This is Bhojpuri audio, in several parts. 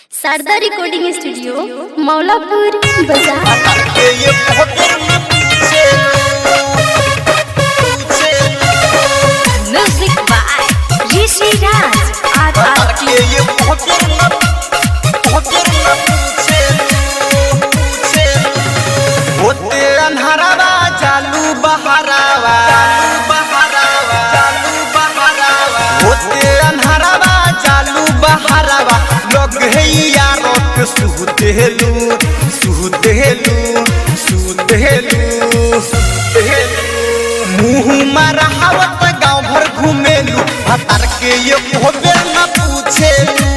शारदा रिकॉर्डिंग स्टूडियो मौलापुर बाजार। म्यूजिक बाय ऋषि राज होते अन्हारावा चालू बहारावा होते अन्हारावा चालू बहारावा लोग है यारो के सुतेलू मुँह मारा हवत गाँव भर घूमेलू भतार के ये होबे न पूछेलू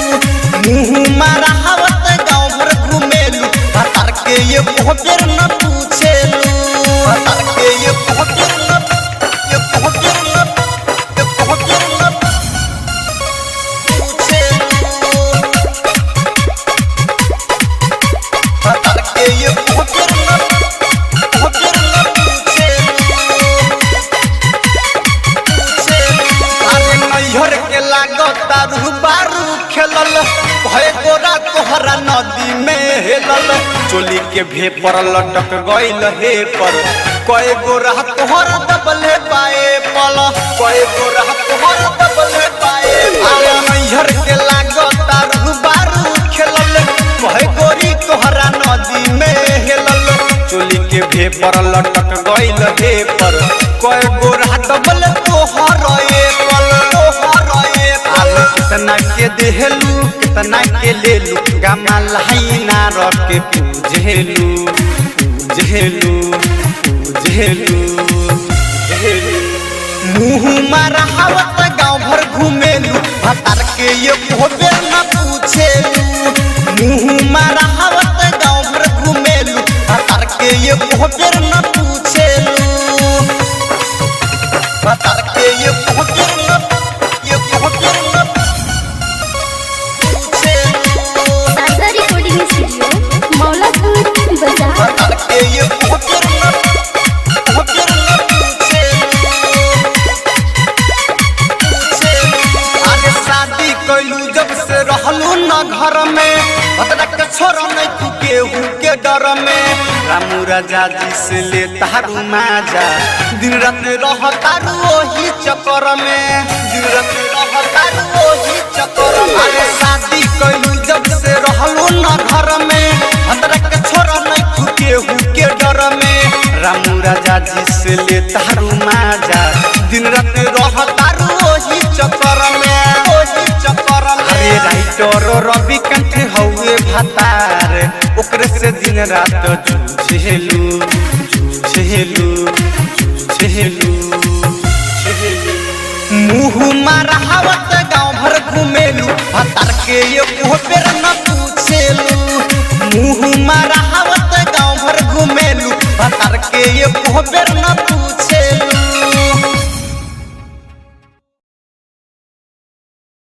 मुँह मारा हवत गाँव भर घूमेलू भतार के ये होबे न पूछेलू भतार के ये होबे न पूछेलू भतार के ये होबे न नैहर के लागतारू बारू खेलल भय गोरा तोहरा नदी में हेलल चोली के भेपर लटक गइल हे पर कए गोरा तोहरा दबले पाए पल कए गोरा तोहरा दबले पाए अरे नैहर के लागतारू बारू खेलल भय गोरी तोहरा नदी में हेलल चोली के भेपर लटक गइल हे पर कए गोरा दबले तोहरा कितना के देहलू कितना के लेलू गामा लहाइना रख के पूजेलू मुँह मारा हवत गाँव भर घूमेलू भतार के ये होबे न पूछेलू मुँह मारा हवत गाँव भर घूमेलू भतार के ये होबे न पूछेलू भतार के ये होबे न शारदा रिकॉर्डिंग स्टूडियो मौलापुर बाजार। शादी कैलू जब से रहलू न घर में के छोरा नहीं केहू के डर में रामू राजा जी से ले तारू माजा दिन रात रह तारू ओही चक्कर में दिन रात रह तारू ओही चक्कर में शादी कैलू जब से रहलू न घर में के छोरा नहीं केहू के डर में रामू राजा जी से ले तारू माजा दिन रात रह तारू ओही चक्कर में अरे राइटर रवि कंठ हौवे भतार ओकरे से दिन रात जूझेलू मुँह मारा हवत गाँव भर घूमेलू भतार के ये होबे न पूछेलू मुँह मारा हवत गाँव भर घूमेलू भतार के ये होबे न